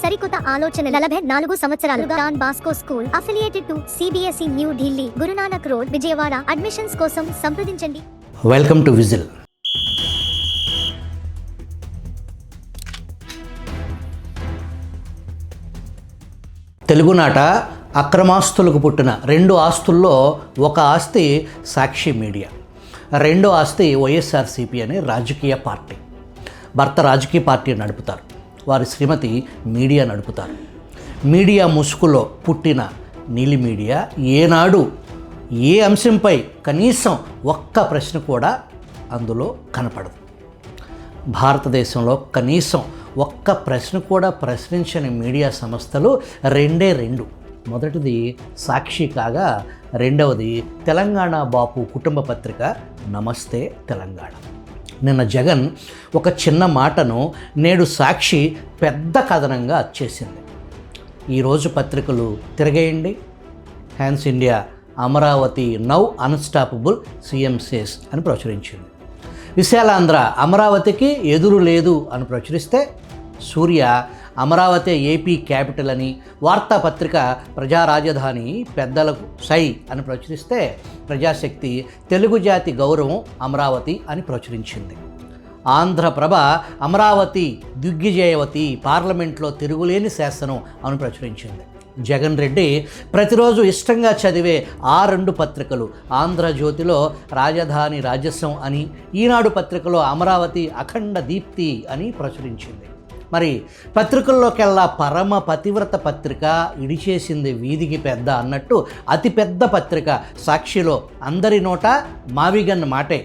సరికొత్త ఆలోచన 44 సంవత్సరాలుగా Don Bosco school affiliated to CBSE new Delhi, Guru Nanak road, Vijayawada. Admissions కోసం సంప్రదించండి. Welcome to whistle. తెలుగునాట అక్రమాస్తులకు పుట్టిన 2 ఆస్తుల్లో ఒక ఆస్తి సాక్షి మీడియా, రెండో ఆస్తి వైఎస్ఆర్సీపీ అనే రాజకీయ పార్టీ. భర్త రాజకీయ పార్టీ నడుపుతారు, వారి శ్రీమతి మీడియా నడుపుతారు. మీడియా ముసుగులో పుట్టిన నీలి మీడియా ఏనాడు ఏ అంశంపై కనీసం ఒక్క ప్రశ్న కూడా అందులో కనపడదు. భారతదేశంలో కనీసం ఒక్క ప్రశ్న కూడా ప్రశ్నించని మీడియా సంస్థలు రెండు. మొదటిది సాక్షి కాగా, రెండవది తెలంగాణ బాపు కుటుంబ పత్రిక నమస్తే తెలంగాణ. నిన్న జగన్ ఒక చిన్న మాటను నేడు సాక్షి పెద్ద కథనంగా వచ్చేసింది. ఈరోజు పత్రికలు తిరగేయండి. Hans India Amaravati now unstoppable CM says అని ప్రచురించింది. విశాలాంధ్ర అమరావతికి ఎదురు లేదు అని ప్రచురిస్తే, సూర్య అమరావతి ఏపీ క్యాపిటల్ అని, వార్తాపత్రిక ప్రజా రాజధాని పెద్దలకు సై అని ప్రచురిస్తే, ప్రజాశక్తి తెలుగు జాతి గౌరవం అమరావతి అని ప్రచురించింది. ఆంధ్రప్రభ అమరావతి దిగ్విజయవతి, పార్లమెంట్లో తిరుగులేని శాసనం అని ప్రచురించింది. జగన్ రెడ్డి ప్రతిరోజు ఇష్టంగా చదివే 2 పత్రికలు ఆంధ్రజ్యోతిలో రాజధాని రాజస్వం అని, ఈనాడు పత్రికలో అమరావతి అఖండ దీప్తి అని ప్రచురించింది. మరి పత్రికల్లోకెల్లా పరమ పతివ్రత పత్రిక ఇడిచేసింది వీధికి పెద్ద అన్నట్టు అతిపెద్ద పత్రిక సాక్షిలో అందరి నోట మావిగన్ మాటే.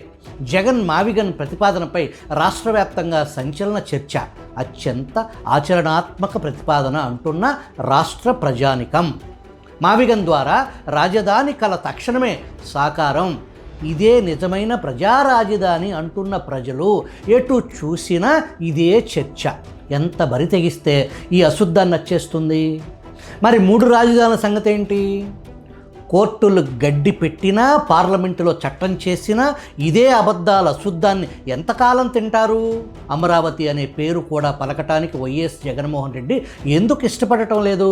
జగన్ మావిగన్ ప్రతిపాదనపై రాష్ట్ర వ్యాప్తంగా సంచలన చర్చ. అత్యంత ఆచరణాత్మక ప్రతిపాదన అంటున్న రాష్ట్ర ప్రజానికం. మావిగన్ ద్వారా రాజధాని కల తక్షణమే సాకారం, ఇదే నిజమైన ప్రజా రాజధాని అంటున్న ప్రజలు. ఎటు చూసినా ఇదే చర్చ. ఎంత బరి తెగిస్తే ఈ అశుద్ధాన్ని నచ్చేస్తుంది. మరి 3 రాజధానుల సంగతి ఏంటి? కోర్టులు గడ్డి పెట్టినా, పార్లమెంటులో చట్టం చేసినా ఇదే అబద్ధాల అశుద్ధాన్ని ఎంతకాలం తింటారు? అమరావతి అనే పేరు కూడా పలకటానికి వైఎస్ జగన్మోహన్ రెడ్డి ఎందుకు ఇష్టపడటం లేదు?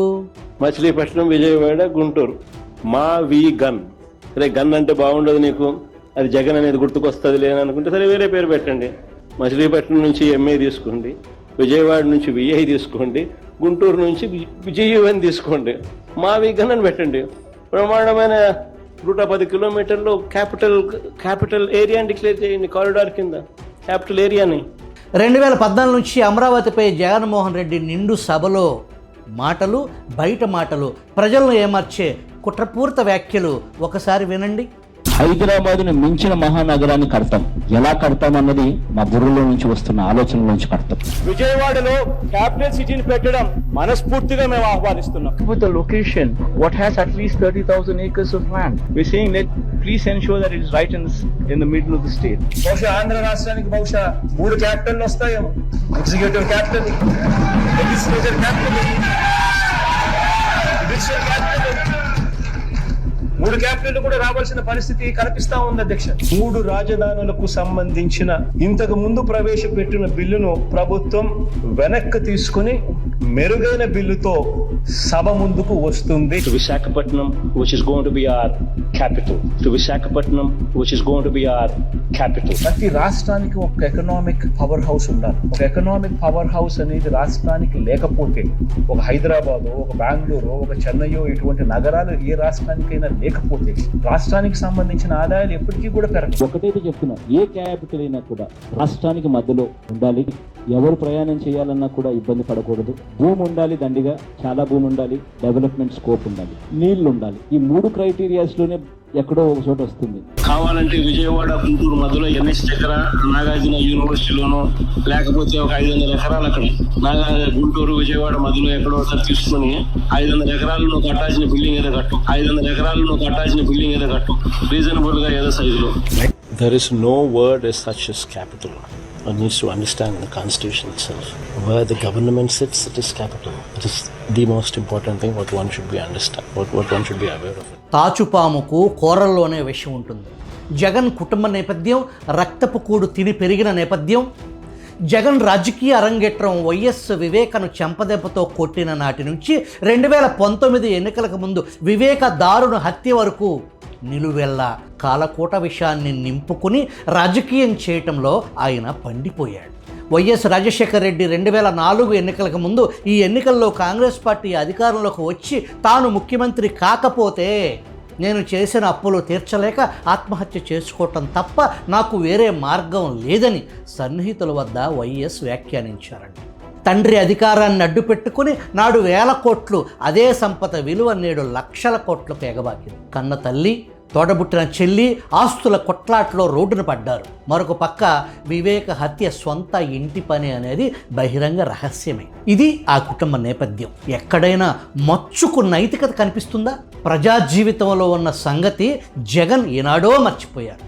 మచిలీపట్నం, విజయవాడ, గుంటూరు మా వి గన్. సరే, గన్ అంటే బాగుండదు నీకు, అది జగన్ అనేది గుర్తుకొస్తుంది లేననుకుంటే సరే వేరే పేరు పెట్టండి. మచిలీపట్నం నుంచి ఎంఏ తీసుకోండి, విజయవాడ నుంచి విఐ తీసుకోండి, గుంటూరు నుంచి విజయన్ తీసుకోండి, మా వి గన్ అని పెట్టండి. బ్రహ్మాండమైన 110 కిలోమీటర్లు క్యాపిటల్ ఏరియాని డిక్లేర్ చేయండి, కారిడార్ కింద క్యాపిటల్ ఏరియాని. 2014 నుంచి అమరావతిపై జగన్మోహన్ రెడ్డి నిండు సభలో మాటలు, బయట మాటలు, ప్రజలను ఏమార్చే కుట్రపూరిత వ్యాఖ్యలు ఒకసారి వినండి. హైదరాబాద్ను మించిన మహానగరాన్ని కడతాం. ఎలా కడతాం అన్నది మా బుర్రలో నుంచి వస్తున్న ఆలోచన నుంచి కడతాం. విజయవాడలో క్యాపిటల్ సిటీని పెట్టడం మనస్ఫూర్తిగా మేము ఆహ్వానిస్తున్నాం. With the location, what has at least 30,000 acres of land, we're saying that please ensure that it is right in the middle of the state. బహుశా ఆంధ్ర రాష్ట్రానికి 3 క్యాపిటల్ వస్తాయేమో. Executive capital, legislature capital, judicial capital, 3 capital కూడా రావాల్సిన పరిస్థితి కనిపిస్తా ఉంది అధ్యక్ష. 3 రాజధానులకు సంబంధించిన ఇంతకు ముందు ప్రవేశపెట్టిన బిల్లును ప్రభుత్వం వెనక్కి తీసుకుని మెరుగైన బిల్లుతో సభ ముందుకు వస్తుంది. To Visakhapatnam, which is going to be our capital. To Visakhapatnam, which is going to be our capital. ప్రతి రాష్ట్రానికి ఒక ఎకనామిక్ పవర్ హౌస్ ఉండాలి. ఒక ఎకనామిక్ పవర్ హౌస్ అనేది రాష్ట్రానికి లేకపోతే, ఒక హైదరాబాదు, ఒక బెంగళూరు, ఒక చెన్నయ్యో ఇటువంటి నగరాలు ఏ రాష్ట్రానికైనా లేకపోతే రాష్ట్రానికి సంబంధించిన ఆదాయాలు ఎప్పటికీ కూడా పెరగదు. ఒకటైతే చెప్తున్నా, ఏ క్యాపిటల్ అయినా కూడా రాష్ట్రానికి మధ్యలో ఉండాలి. ఎవరు ప్రయాణం చేయాలన్నా కూడా ఇబ్బంది పడకూడదు. భూమి ఉండాలి, దండిగా చాలా భూమి ఉండాలి, డెవలప్మెంట్ స్కోప్ ఉండాలి, నీళ్లు ఉండాలి. ఈ 3 క్రైటీరియాస్ లోనే ఎక్కడో ఒక చోట వస్తుంది. కావాలంటే విజయవాడ, గుంటూరు మధ్యలో NS దగ్గర నాగార్జున యూనివర్సిటీలోనో, లేకపోతే ఒక 500 ఎకరాలు అక్కడ గుంటూరు విజయవాడ మధ్యలో ఎక్కడో ఒకసారి తీసుకుని 500 ఎకరాలు నువ్వు కట్టాల్సిన బిల్డింగ్ ఏదో కట్టు, 500 ఎకరాలు నువ్వు కట్టాల్సిన బిల్డింగ్ ఏదో కట్టు, రీజనబుల్ గా ఏదో సైజులో. There is no word as such as capital. One needs to understand the constitution itself. Where the government sits, it is capital. It is the most important thing what one should be understand, what one should be aware of it. తాచుపాముకు కూరల్లోనే విషయం ఉంటుంది. జగన్ కుటుంబ నేపథ్యం, రక్తపు కూడు తిని పెరిగిన నేపథ్యం, జగన్ రాజకీయ అరంగేట్రం వైఎస్ వివేకను చెంపదెబ్బతో కొట్టిన నాటి నుంచి 2019 ఎన్నికలకు ముందు వివేక దారుణ హత్య వరకు నిలువెల్లా కాలకూట విషయాన్ని నింపుకుని రాజకీయం చేయటంలో ఆయన పండిపోయాడు. వైఎస్ రాజశేఖర రెడ్డి 2004 ఎన్నికలకు ముందు ఈ ఎన్నికల్లో కాంగ్రెస్ పార్టీ అధికారంలోకి వచ్చి తాను ముఖ్యమంత్రి కాకపోతే నేను చేసిన అప్పులు తీర్చలేక ఆత్మహత్య చేసుకోవటం తప్ప నాకు వేరే మార్గం లేదని సన్నిహితుల వద్ద వైఎస్ వ్యాఖ్యానించారండి. తండ్రి అధికారాన్ని అడ్డు పెట్టుకుని నాడు 1000 కోట్లు, అదే సంపద విలువ నేడు లక్షల కోట్లకు ఎగబాకింది. కన్న తల్లి, తోడబుట్టిన చెల్లి ఆస్తుల కొట్లాట్లో రోడ్డున పడ్డారు. మరొక పక్క వివేక హత్య సొంత ఇంటి పని అనేది బహిరంగ రహస్యమే. ఇది ఆ కుటుంబ నేపథ్యం. ఎక్కడైనా మచ్చుకు నైతికత కనిపిస్తుందా? ప్రజా జీవితంలో ఉన్న సంగతి జగన్ ఈనాడో మర్చిపోయారు.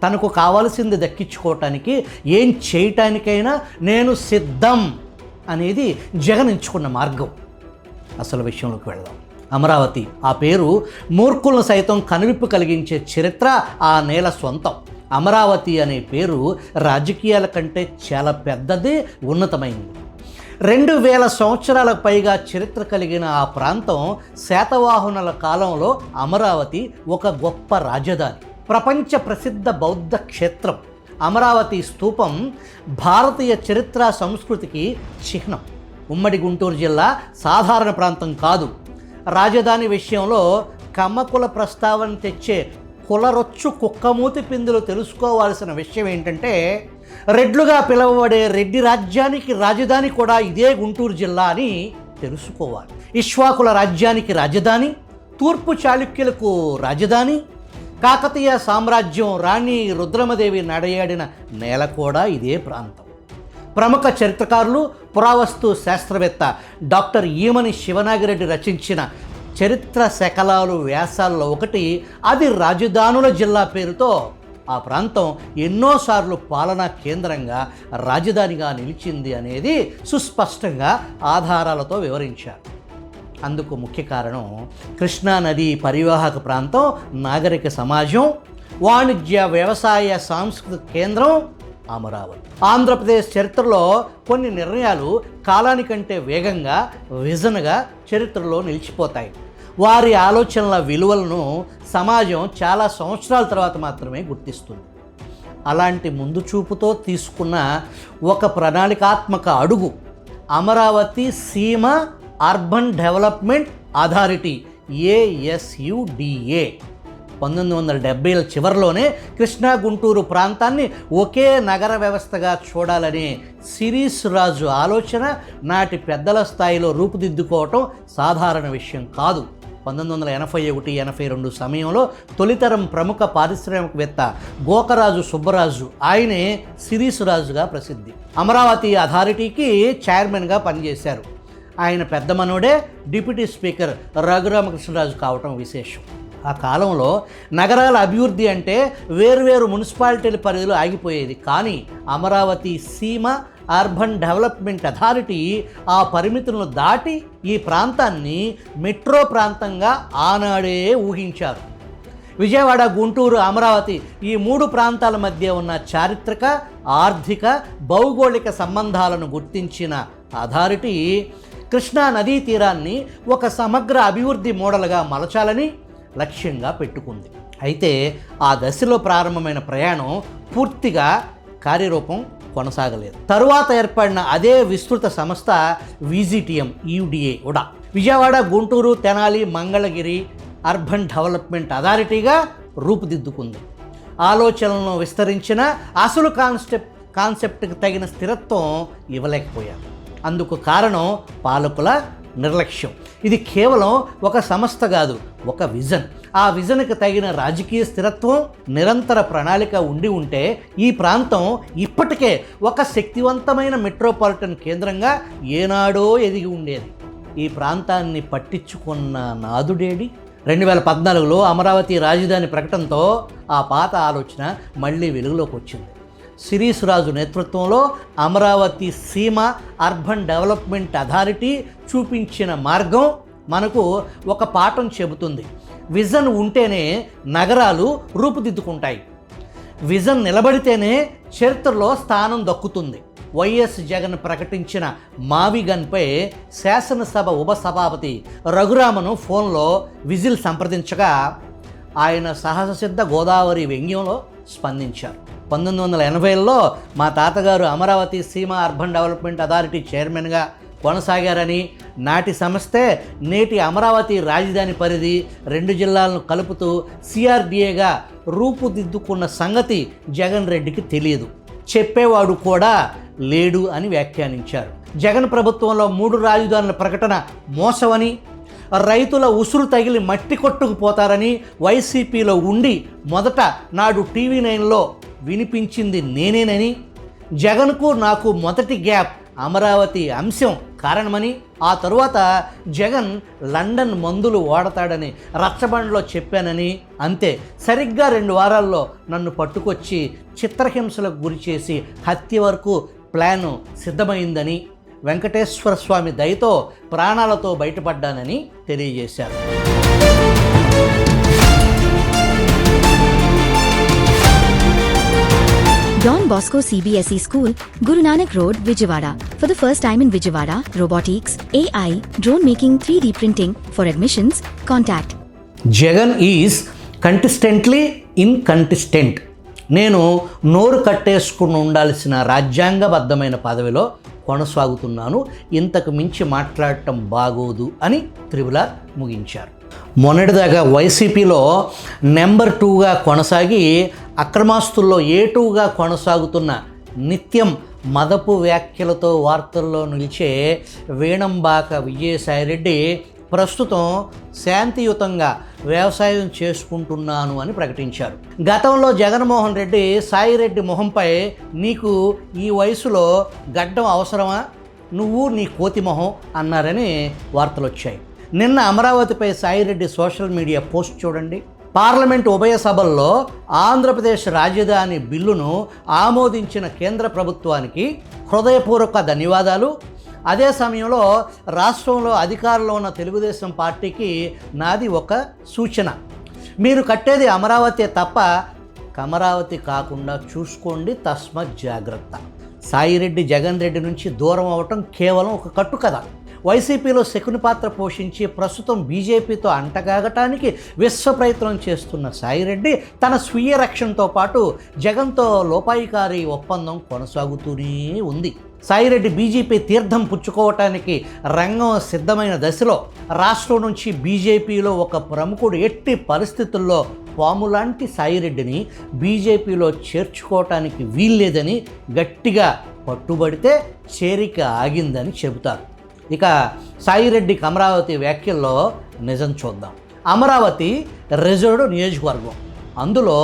తనకు కావాల్సింది దక్కించుకోవటానికి ఏం చేయటానికైనా నేను సిద్ధం అనేది జగన్ ఎంచుకున్న మార్గం. అసలు విషయంలోకి వెళదాం. అమరావతి ఆ పేరు మూర్ఖులను సైతం కనువిప్పు కలిగించే చరిత్ర ఆ నేల సొంతం. అమరావతి అనే పేరు రాజకీయాల కంటే చాలా పెద్దది, ఉన్నతమైంది. 2000 సంవత్సరాలకు పైగా చరిత్ర కలిగిన ఆ ప్రాంతం శాతవాహనుల కాలంలో అమరావతి ఒక గొప్ప రాజధాని, ప్రపంచ ప్రసిద్ధ బౌద్ధ క్షేత్రం. అమరావతి స్తూపం భారతీయ చరిత్ర సంస్కృతికి చిహ్నం. ఉమ్మడి గుంటూరు జిల్లా సాధారణ ప్రాంతం కాదు. రాజధాని విషయంలో కమ్మకుల ప్రస్తావన తెచ్చే కులరొచ్చు కుక్కమూతి పిందులు తెలుసుకోవాల్సిన విషయం ఏంటంటే, రెడ్లుగా పిలువబడే రెడ్డి రాజ్యానికి రాజధాని కూడా ఇదే గుంటూరు జిల్లా అని తెలుసుకోవాలి. ఇక్ష్వాకుల రాజ్యానికి రాజధాని, తూర్పు చాళుక్యులకు రాజధాని, కాకతీయ సామ్రాజ్యం రాణి రుద్రమదేవి నడయాడిన నేల కూడా ఇదే ప్రాంతం. ప్రముఖ చరిత్రకారులు, పురావస్తు శాస్త్రవేత్త డాక్టర్ ఈమని శివనాగిరెడ్డి రచించిన చరిత్ర శకలాలు వ్యాసాల్లో ఒకటి అది రాజధానుల జిల్లా పేరుతో ఆ ప్రాంతం ఎన్నోసార్లు పాలనా కేంద్రంగా రాజధానిగా నిలిచింది అనేది సుస్పష్టంగా ఆధారాలతో వివరించారు. అందుకు ముఖ్య కారణం కృష్ణా నది పరివాహక ప్రాంతం, నాగరిక సమాజం, వాణిజ్య వ్యవసాయ సాంస్కృతిక కేంద్రం అమరావతి. ఆంధ్రప్రదేశ్ చరిత్రలో కొన్ని నిర్ణయాలు కాలానికంటే వేగంగా, విజన్గా చరిత్రలో నిలిచిపోతాయి. వారి ఆలోచనల విలువలను సమాజం చాలా సంవత్సరాల తర్వాత మాత్రమే గుర్తిస్తుంది. అలాంటి ముందు చూపుతో తీసుకున్న ఒక ప్రణాళికాత్మక అడుగు Amaravati Seema urban development authority, ASUDA. 1970ల చివరిలోనే కృష్ణా గుంటూరు ప్రాంతాన్ని ఒకే నగర వ్యవస్థగా చూడాలనే సిరీస్ రాజు ఆలోచన నాటి పెద్దల స్థాయిలో రూపుదిద్దుకోవటం సాధారణ విషయం కాదు. 1981-82 సమయంలో తొలితరం ప్రముఖ పారిశ్రామికవేత్త గోకరాజు సుబ్బరాజు, ఆయనే సిరీస్ రాజుగా ప్రసిద్ధి. అమరావతి అథారిటీకి చైర్మన్గా పనిచేశారు. ఆయన పెద్ద మనోడే డిప్యూటీ స్పీకర్ రఘురామకృష్ణరాజు కావటం విశేషం. ఆ కాలంలో నగరాల అభివృద్ధి అంటే వేర్వేరు మున్సిపాలిటీల పరిధిలో ఆగిపోయేది. కానీ Amaravati Seema urban development authority ఆ పరిమితులను దాటి ఈ ప్రాంతాన్ని మెట్రో ప్రాంతంగా ఆనాడే ఊహించారు. విజయవాడ, గుంటూరు, అమరావతి ఈ 3 ప్రాంతాల మధ్య ఉన్న చారిత్రక, ఆర్థిక, భౌగోళిక సంబంధాలను గుర్తించిన అథారిటీ కృష్ణా నదీ తీరాన్ని ఒక సమగ్ర అభివృద్ధి మోడల్గా మలచాలని లక్ష్యంగా పెట్టుకుంది. అయితే ఆ దశలో ప్రారంభమైన ప్రయాణం పూర్తిగా కార్యరూపం కొనసాగలేదు. తరువాత ఏర్పడిన అదే విస్తృత సంస్థ VGTM UDA కూడా విజయవాడ, గుంటూరు, తెనాలి, మంగళగిరి అర్బన్ డెవలప్మెంట్ అథారిటీగా రూపుదిద్దుకుంది. ఆలోచనలను విస్తరించిన అసలు కాన్సెప్ట్కి తగిన స్థిరత్వం ఇవ్వలేకపోయారు. అందుకు కారణం పాలకుల నిర్లక్ష్యం. ఇది కేవలం ఒక సంస్థ కాదు, ఒక విజన్. ఆ విజన్కి తగిన రాజకీయ స్థిరత్వం, నిరంతర ప్రణాళిక ఉండి ఉంటే ఈ ప్రాంతం ఇప్పటికే ఒక శక్తివంతమైన మెట్రోపాలిటన్ కేంద్రంగా ఏనాడో ఎదిగి ఉండేది. ఈ ప్రాంతాన్ని పట్టించుకున్న నాదుడేడి? 2014లో అమరావతి రాజధాని ప్రకటనతో ఆ పాత ఆలోచన మళ్ళీ వెలుగులోకి వచ్చింది. సిరీస్ రాజు నేతృత్వంలో Amaravati Seema urban development authority చూపించిన మార్గం మనకు ఒక పాఠం చెబుతుంది. విజన్ ఉంటేనే నగరాలు రూపుదిద్దుకుంటాయి. విజన్ నిలబడితేనే చరిత్రలో స్థానం దక్కుతుంది. వైఎస్ జగన్ ప్రకటించిన మావిగన్పై శాసనసభ ఉపసభాపతి రఘురామను ఫోన్లో విజిల్ సంప్రదించగా ఆయన సహజసిద్ధ గోదావరి వ్యంగ్యంలో స్పందించారు. 1980లో మా తాతగారు Amaravati Seema urban development authority చైర్మన్గా కొనసాగారని, నాటి సంస్థే నేటి అమరావతి రాజధాని పరిధి 2 జిల్లాలను కలుపుతూ సిఆర్డీఏగా రూపుదిద్దుకున్న సంగతి జగన్ రెడ్డికి తెలియదు, చెప్పేవాడు కూడా లేడు అని వ్యాఖ్యానించారు. జగన్ ప్రభుత్వంలో 3 రాజధానుల ప్రకటన మోసమని, రైతుల ఉసురు తగిలి మట్టి కొట్టుకుపోతారని వైసీపీలో ఉండి మొదట నాడు TV9లో వినిపించింది నేనేనని, జగన్కు నాకు మొదటి గ్యాప్ అమరావతి అంశం కారణమని, ఆ తరువాత జగన్ లండన్ మందులు వాడతాడని రచ్చబండలో చెప్పానని, అంతే సరిగ్గా 2 వారాల్లో నన్ను పట్టుకొచ్చి చిత్రహింసలకు గురి చేసి హత్య వరకు ప్లాను సిద్ధమైందని, వెంకటేశ్వర స్వామి దయతో ప్రాణాలతో బయటపడ్డానని తెలియజేశారు. Don Bosco CBSE School, Guru Nanak Road, Vijayawada. For the first time in Vijayawada, robotics, AI, drone making, 3D printing. For admissions, contact. Jagan is consistently inconsistent. నేను నోరు కట్టేసుకుని ఉండాల్సిన రాజ్యాంగబద్ధమైన పదవిలో కొనసాగుతున్నాను, ఇంతకు మించి మాట్లాడటం బాగోదు అని త్రిపుల ముగించారు. మొన్నటిదాకా వైసీపీలో నెంబర్ 2గా కొనసాగి అక్రమాస్తుల్లో A2గా కొనసాగుతున్న, నిత్యం మదపు వ్యాఖ్యలతో వార్తల్లో నిలిచే వీణంబాక విజయసాయిరెడ్డి ప్రస్తుతం శాంతియుతంగా వ్యవసాయం చేసుకుంటున్నాను అని ప్రకటించారు. గతంలో జగన్మోహన్ రెడ్డి సాయిరెడ్డి మొహంపై నీకు ఈ వయసులో గడ్డం అవసరమా, నువ్వు నీ కోతి మొహం అన్నారని వార్తలు వచ్చాయి. నిన్న అమరావతిపై సాయిరెడ్డి సోషల్ మీడియా పోస్ట్ చూడండి. పార్లమెంట్ ఉభయ సభల్లో ఆంధ్రప్రదేశ్ రాజధాని బిల్లును ఆమోదించిన కేంద్ర ప్రభుత్వానికి హృదయపూర్వక ధన్యవాదాలు. అదే సమయంలో రాష్ట్రంలో అధికారంలో ఉన్న తెలుగుదేశం పార్టీకి నాది ఒక సూచన, మీరు కట్టేది అమరావతి తప్ప కమరావతి కాకుండా చూసుకోండి, తస్మత్ జాగ్రత్త. సాయిరెడ్డి జగన్ రెడ్డి నుంచి దూరం అవ్వటం కేవలం ఒక కట్టుకథ. వైసీపీలో శకుని పాత్ర పోషించి ప్రస్తుతం బీజేపీతో అంటగాగటానికి విశ్వ ప్రయత్నం చేస్తున్న సాయిరెడ్డి తన స్వీయ రక్షణతో పాటు జగన్తో లోపాయికారి ఒప్పందం కొనసాగుతూనే ఉంది. సాయిరెడ్డి బీజేపీ తీర్థం పుచ్చుకోవటానికి రంగం సిద్ధమైన దశలో రాష్ట్రం నుంచి బీజేపీలో ఒక ప్రముఖుడు ఎట్టి పరిస్థితుల్లో పాములాంటి సాయిరెడ్డిని బీజేపీలో చేర్చుకోవటానికి వీల్లేదని గట్టిగా పట్టుబడితే చేరిక ఆగిందని చెబుతారు. ఇక సాయిరెడ్డి అమరావతి వ్యాఖ్యల్లో నిజం చూద్దాం. అమరావతి రిజర్వ్డ్ నియోజకవర్గం, అందులో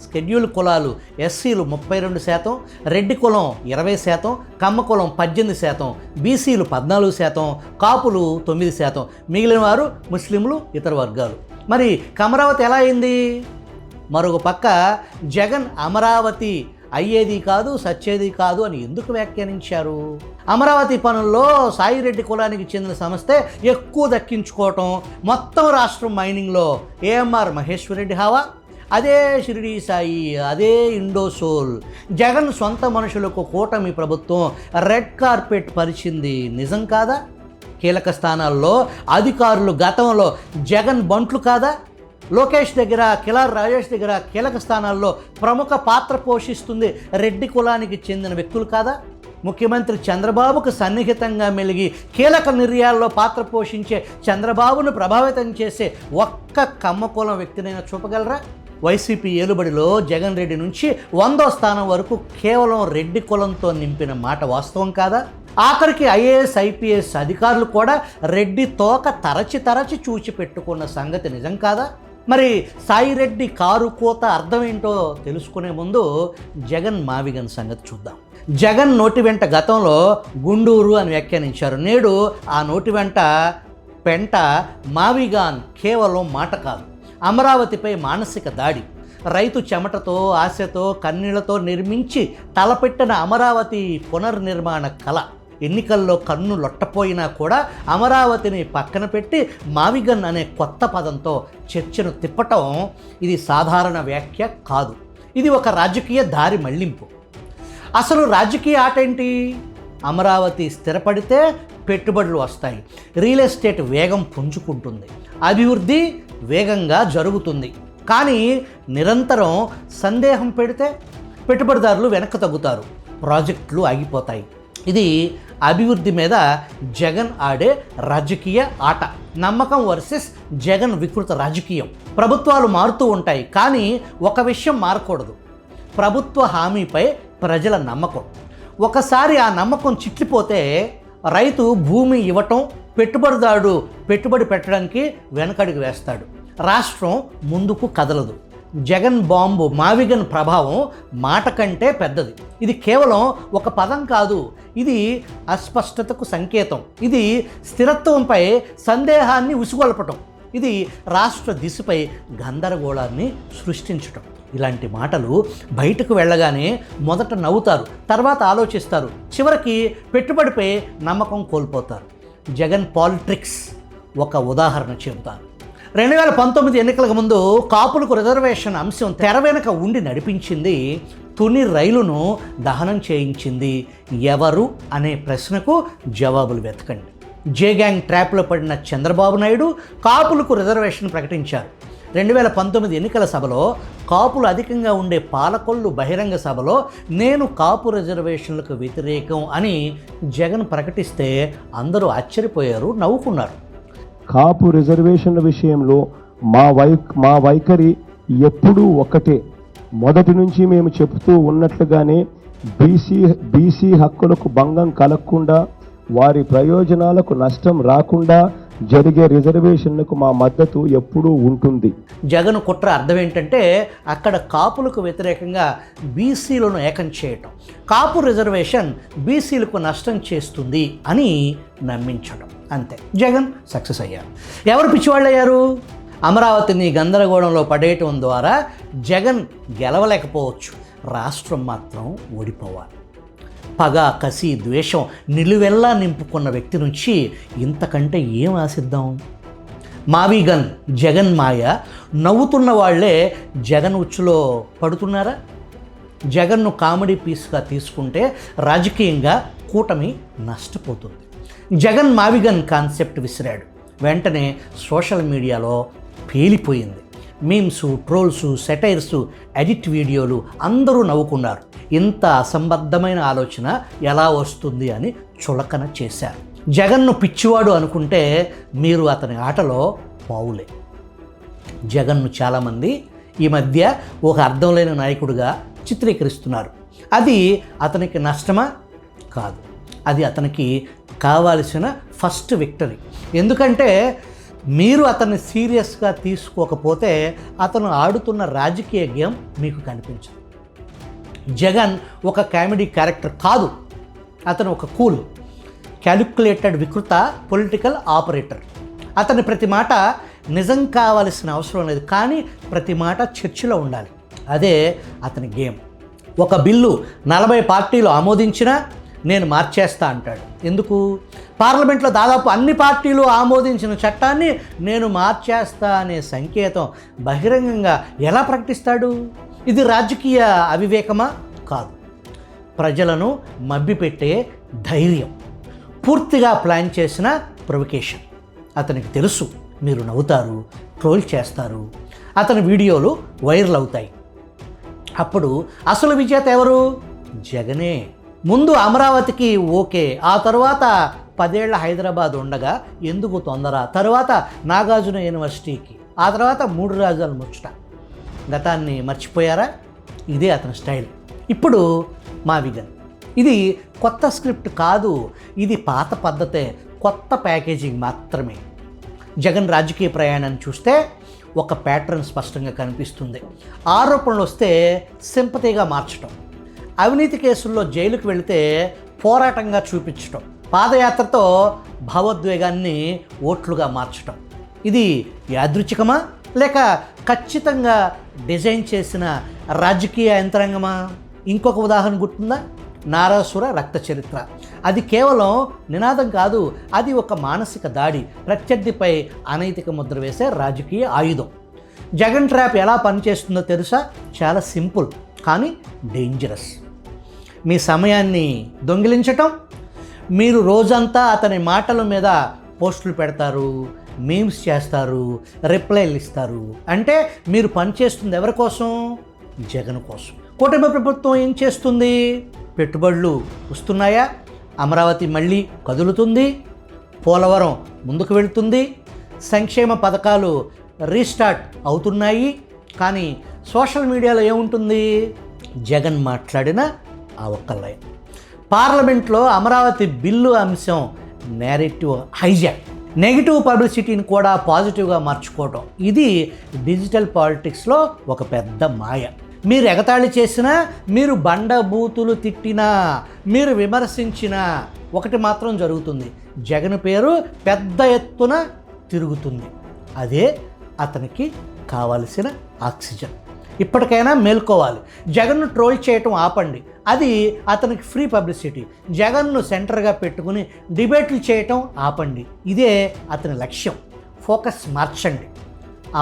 షెడ్యూల్ కులాలు ఎస్సీలు 32%, రెడ్డి కులం 20%, కమ్మ కులం 18%, బీసీలు 14%, కాపులు 9%, మిగిలిన వారు ముస్లింలు, ఇతర వర్గాలు. మరి అమరావతి ఎలా అయింది? మరొక పక్క జగన్ అమరావతి అయ్యేది కాదు, సచ్చేది కాదు అని ఎందుకు వ్యాఖ్యానించారు? అమరావతి పనుల్లో సాయిరెడ్డి కులానికి చెందిన సంస్థే ఎక్కువ దక్కించుకోవటం, మొత్తం రాష్ట్రం మైనింగ్లో ఏఎంఆర్ మహేశ్వరరెడ్డి హావా, అదే షిరిడి సాయి, అదే ఇండోసోల్. జగన్ సొంత మనుషులకు కూటమి ప్రభుత్వం రెడ్ కార్పెట్ పరిచింది నిజం కాదా? కీలక స్థానాల్లో అధికారులు గతంలో జగన్ బంట్లు కాదా? లోకేష్ దగ్గర, కిలార్ రాజేష్ దగ్గర కీలక స్థానాల్లో ప్రముఖ పాత్ర పోషిస్తుంది రెడ్డి కులానికి చెందిన వ్యక్తులు కాదా? ముఖ్యమంత్రి చంద్రబాబుకు సన్నిహితంగా మెలిగి కీలక నిర్ణయాల్లో పాత్ర పోషించే చంద్రబాబును ప్రభావితం చేసే ఒక్క కమ్మ కులం వ్యక్తినైనా చూపగలరా? వైసీపీ ఏలుబడిలో జగన్ రెడ్డి నుంచి 100వ స్థానం వరకు కేవలం రెడ్డి కులంతో నింపిన మాట వాస్తవం కాదా? ఆఖరికి ఐఏఎస్ ఐపీఎస్ అధికారులు కూడా రెడ్డి తోక తరచి చూచి పెట్టుకున్న సంగతి నిజం కాదా? మరి సాయిరెడ్డి కారు కోత అర్థం ఏంటో తెలుసుకునే ముందు జగన్ మావిగన్ సంగతి చూద్దాం. జగన్ నోటి వెంట గతంలో గుండూరు అని వ్యాఖ్యానించారు. నేడు ఆ నోటి వెంట పెంట మావిగాన్ కేవలం మాట కాదు, అమరావతిపై మానసిక దాడి. రైతు చెమటతో, ఆశతో, కన్నీళ్లతో నిర్మించి తలపెట్టిన అమరావతి పునర్నిర్మాణ కళ ఎన్నికల్లో కన్ను లొట్టపోయినా కూడా అమరావతిని పక్కన పెట్టి మావిగన్ అనే కొత్త పదంతో చర్చను తిప్పటం ఇది సాధారణ వ్యాఖ్య కాదు. ఇది ఒక రాజకీయ దారి మళ్లింపు. అసలు రాజకీయ ఆట ఏంటి? అమరావతి స్థిరపడితే పెట్టుబడులు వస్తాయి, రియల్ ఎస్టేట్ వేగం పుంజుకుంటుంది, అభివృద్ధి వేగంగా జరుగుతుంది. కానీ నిరంతరం సందేహం పెడితే పెట్టుబడిదారులు వెనక్కి తగ్గుతారు, ప్రాజెక్టులు ఆగిపోతాయి. ఇది అభివృద్ధి మీద జగన్ ఆడే రాజకీయ ఆట. నమ్మకం వర్సెస్ జగన్ వికృత రాజకీయం. ప్రభుత్వాలు మారుతూ ఉంటాయి, కానీ ఒక విషయం మారకూడదు: ప్రభుత్వ హామీపై ప్రజల నమ్మకం. ఒకసారి ఆ నమ్మకం చిట్లిపోతే రైతు భూమి ఇవ్వటం, పెట్టుబడిదారుడు పెట్టుబడి పెట్టడానికి వెనకడుగు వేస్తాడు, రాష్ట్రం ముందుకు కదలదు. జగన్ బాంబు మావిగన్ ప్రభావం మాట కంటే పెద్దది. ఇది కేవలం ఒక పదం కాదు, ఇది అస్పష్టతకు సంకేతం, ఇది స్థిరత్వంపై సందేహాన్ని ఉసుగొల్పటం, ఇది రాష్ట్ర దిశపై గందరగోళాన్ని సృష్టించటం. ఇలాంటి మాటలు బయటకు వెళ్ళగానే మొదట నవ్వుతారు, తర్వాత ఆలోచిస్తారు, చివరికి పెట్టుబడిపై నమ్మకం కోల్పోతారు. జగన్ పాలిటిక్స్ ఒక ఉదాహరణ చెబుతాను. 2019 ఎన్నికలకు ముందు కాపులకు రిజర్వేషన్ అంశం తెర వెనుక ఉండి నడిపించింది, తుని రైలును దహనం చేయించింది ఎవరు అనే ప్రశ్నకు జవాబులు వెతకండి. జే గ్యాంగ్ ట్రాప్లో పడిన చంద్రబాబు నాయుడు కాపులకు రిజర్వేషన్ ప్రకటించారు. 2019 ఎన్నికల సభలో కాపులు అధికంగా ఉండే పాలకొల్లు బహిరంగ సభలో నేను కాపు రిజర్వేషన్లకు వ్యతిరేకం అని జగన్ ప్రకటిస్తే అందరూ ఆశ్చర్యపోయారు, నవ్వుకున్నారు. కాపు రిజర్వేషన్ల విషయంలో మా వైఖరి ఎప్పుడూ ఒకటే. మొదటి నుంచి మేము చెబుతూ ఉన్నట్లుగానే బీసీ హక్కులకు భంగం కలగకుండా, వారి ప్రయోజనాలకు నష్టం రాకుండా జరిగే రిజర్వేషన్లకు మా మద్దతు ఎప్పుడూ ఉంటుంది. జగన్ కుట్ర అర్థం ఏంటంటే అక్కడ కాపులకు వ్యతిరేకంగా బీసీలను ఏకం చేయటం, కాపు రిజర్వేషన్ బీసీలకు నష్టం చేస్తుంది అని నమ్మించడం. అంతే, జగన్ సక్సెస్ అయ్యారు. ఎవరు పిచ్చివాళ్ళు అయ్యారు? అమరావతిని గందరగోళంలో పడేయటం ద్వారా జగన్ గెలవలేకపోవచ్చు, రాష్ట్రం మాత్రం ఓడిపోవాలి. పగ, కసి, ద్వేషం నిలువెల్లా నింపుకున్న వ్యక్తి నుంచి ఇంతకంటే ఏం ఆశిద్దాం? మావిగన్ జగన్ మాయ. నవ్వుతున్న వాళ్లే జగన్ ఉచ్చులో పడుతున్నారా? జగన్ను కామెడీ పీస్గా తీసుకుంటే రాజకీయంగా కూటమి నష్టపోతుంది. జగన్ మావిగన్ కాన్సెప్ట్ విసిరాడు, వెంటనే సోషల్ మీడియాలో పేలిపోయింది. మీమ్స్, ట్రోల్స్, సెటైర్స్, ఎడిట్ వీడియోలు, అందరూ నవ్వుకున్నారు. ఇంత అసంబద్ధమైన ఆలోచన ఎలా వస్తుంది అని చులకన చేశారు. జగన్ను పిచ్చివాడు అనుకుంటే మీరు అతని ఆటలో పావులే. జగన్ను చాలామంది ఈ మధ్య ఒక అర్థం లేని నాయకుడిగా చిత్రీకరిస్తున్నారు. అది అతనికి నష్టమా? కాదు, అది అతనికి కావాల్సిన ఫస్ట్ విక్టరీ. ఎందుకంటే మీరు అతన్ని సీరియస్గా తీసుకోకపోతే అతను ఆడుతున్న రాజకీయ గేమ్ మీకు కనిపించదు. జగన్ ఒక కామెడీ క్యారెక్టర్ కాదు, అతను ఒక కూల్, క్యాలిక్యులేటెడ్ వికృత పొలిటికల్ ఆపరేటర్. అతని ప్రతి మాట నిజం కావాల్సిన అవసరం లేదు, కానీ ప్రతి మాట చర్చలో ఉండాలి. అదే అతని గేమ్. ఒక బిల్లు 40 పార్టీలు ఆమోదించినా నేను మార్చేస్తా అంటాడు. ఎందుకు? పార్లమెంట్లో దాదాపు అన్ని పార్టీలు ఆమోదించిన చట్టాన్ని నేను మార్చేస్తా అనే సంకేతం బహిరంగంగా ఎలా ప్రకటిస్తాడు? ఇది రాజకీయ అవివేకమా? కాదు, ప్రజలను మభ్యపెట్టే ధైర్యం, పూర్తిగా ప్లాన్ చేసిన ప్రొవొకేషన్. అతనికి తెలుసు మీరు నవ్వుతారు, ట్రోల్ చేస్తారు, అతని వీడియోలు వైరల్ అవుతాయి. అప్పుడు అసలు విజేత ఎవరు? జగనే. ముందు అమరావతికి ఓకే, ఆ తర్వాత 10 ఏళ్ల హైదరాబాద్ ఉండగా ఎందుకు తొందర, తర్వాత నాగార్జున యూనివర్సిటీకి, ఆ తర్వాత 3 రాజాల ముచ్చట. గతాన్ని మర్చిపోయారా? ఇదే అతని స్టైల్. ఇప్పుడు మావిగన్. ఇది కొత్త స్క్రిప్ట్ కాదు, ఇది పాత పద్ధతే, కొత్త ప్యాకేజింగ్ మాత్రమే. జగన్ రాజకీయ ప్రయాణాన్ని చూస్తే ఒక ప్యాటర్న్ స్పష్టంగా కనిపిస్తుంది. ఆరోపణలు వస్తే సింపతిగా మార్చడం, అవినీతి కేసుల్లో జైలుకు వెళితే పోరాటంగా చూపించటం, పాదయాత్రతో భావోద్వేగాన్ని ఓట్లుగా మార్చటం. ఇది యాదృచ్ఛికమా లేక ఖచ్చితంగా డిజైన్ చేసిన రాజకీయ యంత్రాంగమా? ఇంకొక ఉదాహరణ గుర్తుందా? నారాసుర రక్త చరిత్ర. అది కేవలం నినాదం కాదు, అది ఒక మానసిక దాడి, ప్రత్యర్థిపై అనైతిక ముద్ర వేసే రాజకీయ ఆయుధం. జగన్ ట్రాప్ ఎలా పనిచేస్తుందో తెలుసా? చాలా సింపుల్ కానీ డేంజరస్. మీ సమయాన్ని దొంగిలించటం, మీరు రోజంతా అతని మాటల మీద పోస్టులు పెడతారు, మీమ్స్ చేస్తారు, రిప్లైలు ఇస్తారు. అంటే మీరు పనిచేస్తుంది ఎవరి కోసం? జగన్ కోసం. కూటమి ప్రభుత్వం ఏం చేస్తుంది? పెట్టుబడులు వస్తున్నాయా? అమరావతి మళ్ళీ కదులుతుంది, పోలవరం ముందుకు వెళ్తుంది, సంక్షేమ పథకాలు రీస్టార్ట్ అవుతున్నాయి. కానీ సోషల్ మీడియాలో ఏముంటుంది? జగన్ మాట్లాడిన ఆ ఒక్క లైన్. పార్లమెంట్లో అమరావతి బిల్లు అంశం నేరేటివ్ హైజాక్, నెగిటివ్ పబ్లిసిటీని కూడా పాజిటివ్గా మార్చుకోవటం. ఇది డిజిటల్ పాలిటిక్స్లో ఒక పెద్ద మాయ. మీరు ఎగతాళి చేసినా, మీరు బండబూతులు తిట్టినా, మీరు విమర్శించినా ఒకటి మాత్రం జరుగుతుంది, జగన్ పేరు పెద్ద ఎత్తున తిరుగుతుంది. అదే అతనికి కావలసిన ఆక్సిజన్. ఇప్పటికైనా మేల్కోవాలి. జగన్ను ట్రోల్ చేయటం ఆపండి, అది అతనికి ఫ్రీ పబ్లిసిటీ. జగన్ను సెంటర్గా పెట్టుకుని డిబేట్లు చేయటం ఆపండి, ఇదే అతని లక్ష్యం. ఫోకస్ మార్చండి.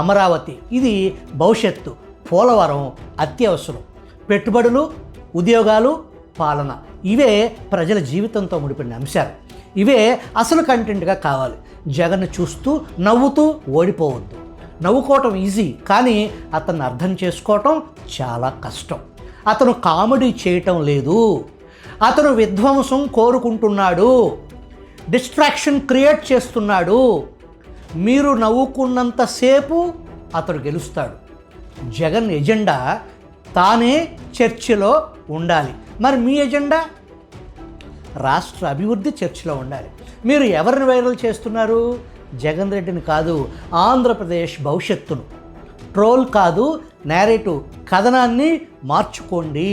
అమరావతి ఇది భవిష్యత్తు, పోలవరం అత్యవసరం. పెట్టుబడులు, ఉద్యోగాలు, పాలన ఇవే ప్రజల జీవితంతో ముడిపడిన అంశాలు. ఇవే అసలు కంటెంట్గా కావాలి. జగన్ చూస్తూ నవ్వుతూ ఓడిపోవద్దు. నవ్వుకోవటం ఈజీ, కానీ అతన్ని అర్థం చేసుకోవటం చాలా కష్టం. అతను కామెడీ చేయటం లేదు, అతను విధ్వంసం కోరుకుంటున్నాడు, డిస్ట్రాక్షన్ క్రియేట్ చేస్తున్నాడు. మీరు నవ్వుకున్నంతసేపు అతడు గెలుస్తాడు. జగన్ ఎజెండా తానే చర్చలో ఉండాలి. మరి మీ ఎజెండా రాష్ట్ర అభివృద్ధి చర్చలో ఉండాలి. మీరు ఎవరిని వైరల్ చేస్తున్నారు? జగన్ రెడ్డిని కాదు, ఆంధ్రప్రదేశ్ భవిష్యత్తును. ట్రోల్ కాదు, నేరేటివ్ కథనాన్ని మార్చుకోండి.